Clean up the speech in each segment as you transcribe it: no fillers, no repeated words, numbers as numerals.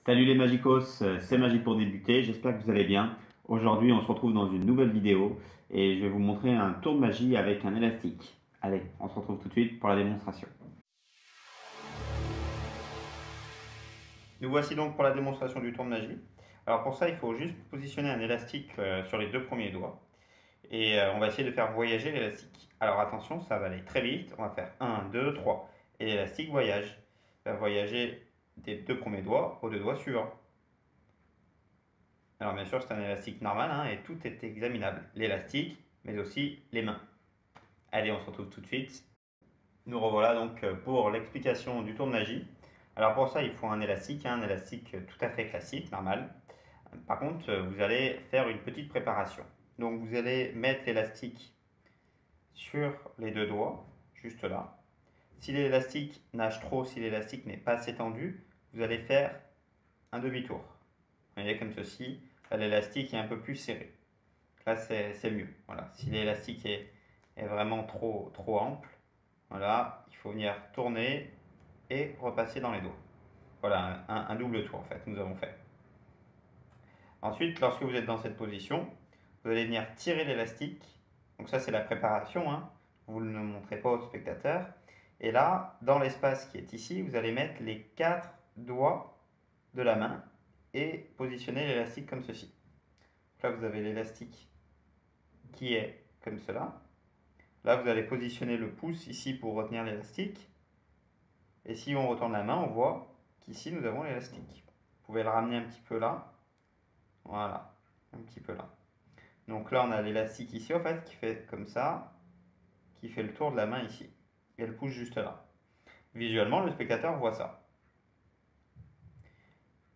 Salut les Magicos, c'est Magique pour débuter, j'espère que vous allez bien. Aujourd'hui on se retrouve dans une nouvelle vidéo et je vais vous montrer un tour de magie avec un élastique. Allez, on se retrouve tout de suite pour la démonstration. Nous voici donc pour la démonstration du tour de magie. Alors pour ça il faut juste positionner un élastique sur les deux premiers doigts et on va essayer de faire voyager l'élastique. Alors attention, ça va aller très vite, on va faire 1, 2, 3 et l'élastique voyage. Il va voyager des deux premiers doigts aux deux doigts suivants. Alors bien sûr c'est un élastique normal et tout est examinable, l'élastique mais aussi les mains. Allez, on se retrouve tout de suite. Nous revoilà donc pour l'explication du tour de magie. Alors pour ça il faut un élastique tout à fait classique, normal. Par contre vous allez faire une petite préparation. Donc vous allez mettre l'élastique sur les deux doigts, juste là. Si l'élastique nage trop, si l'élastique n'est pas assez tendu, vous allez faire un demi-tour. Vous voyez comme ceci. Là, l'élastique est un peu plus serré. Là, c'est mieux. Voilà. Si l'élastique est vraiment trop ample, voilà, il faut venir tourner et repasser dans les doigts. Voilà, un double tour en fait, nous avons fait. Ensuite, lorsque vous êtes dans cette position, vous allez venir tirer l'élastique. Donc ça, c'est la préparation. Vous ne le montrez pas au spectateur. Et là, dans l'espace qui est ici, vous allez mettre les 4 doigts de la main et positionner l'élastique comme ceci. Là, vous avez l'élastique qui est comme cela. Là, vous allez positionner le pouce ici pour retenir l'élastique. Et si on retourne la main, on voit qu'ici, nous avons l'élastique. Vous pouvez le ramener un petit peu là. Voilà, un petit peu là. Donc là, on a l'élastique ici, en fait, qui fait comme ça, qui fait le tour de la main ici. Et elle pousse juste là. Visuellement, le spectateur voit ça.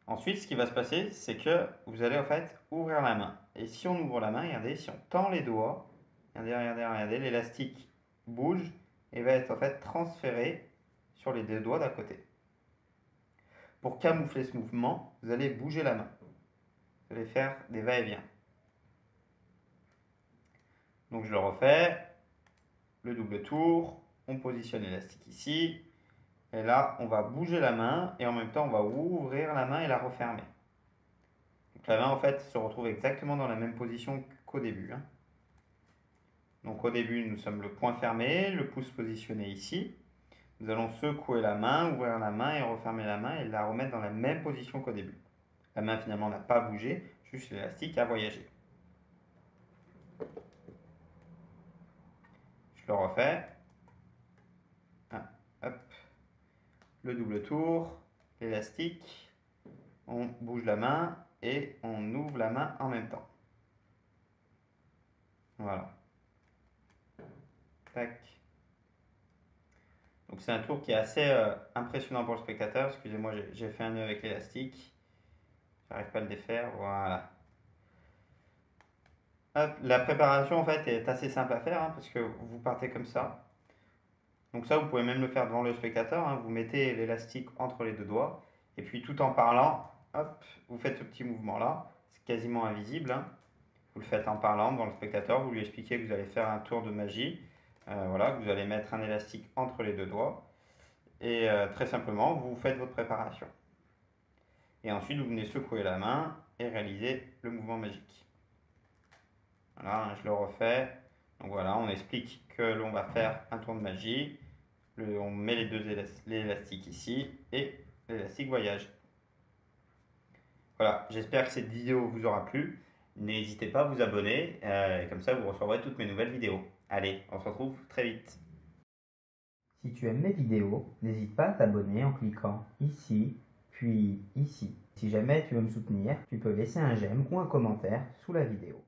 Ensuite, ce qui va se passer, c'est que vous allez en fait ouvrir la main. Et si on ouvre la main, regardez, si on tend les doigts, regardez, l'élastique bouge et va être en fait transféré sur les deux doigts d'à côté. Pour camoufler ce mouvement, vous allez bouger la main. Vous allez faire des va-et-vient. Donc je le refais, le double tour, on positionne l'élastique ici. Et là, on va bouger la main et en même temps, on va ouvrir la main et la refermer. Donc la main, en fait, se retrouve exactement dans la même position qu'au début. Donc au début, nous sommes le poing fermé, le pouce positionné ici. Nous allons secouer la main, ouvrir la main et refermer la main et la remettre dans la même position qu'au début. La main, finalement, n'a pas bougé, juste l'élastique a voyagé. Je le refais. Hop. Le double tour, l'élastique, on bouge la main et on ouvre la main en même temps. Voilà. Tac. Donc c'est un tour qui est assez impressionnant pour le spectateur. Excusez-moi, j'ai fait un nœud avec l'élastique. J'arrive pas à le défaire. Voilà. Hop. La préparation en fait est assez simple à faire parce que vous partez comme ça. Donc ça, vous pouvez même le faire devant le spectateur. Vous mettez l'élastique entre les deux doigts. Et puis tout en parlant, hop, vous faites ce petit mouvement-là. C'est quasiment invisible. Vous le faites en parlant devant le spectateur. Vous lui expliquez que vous allez faire un tour de magie. Voilà, que vous allez mettre un élastique entre les deux doigts. Et très simplement, vous faites votre préparation. Et ensuite, vous venez secouer la main et réaliser le mouvement magique. Voilà, je le refais. Donc voilà, on explique que l'on va faire un tour de magie. On met les deux élastiques ici et l'élastique voyage. Voilà, j'espère que cette vidéo vous aura plu. N'hésitez pas à vous abonner, comme ça vous recevrez toutes mes nouvelles vidéos. Allez, on se retrouve très vite. Si tu aimes mes vidéos, n'hésite pas à t'abonner en cliquant ici, puis ici. Si jamais tu veux me soutenir, tu peux laisser un j'aime ou un commentaire sous la vidéo.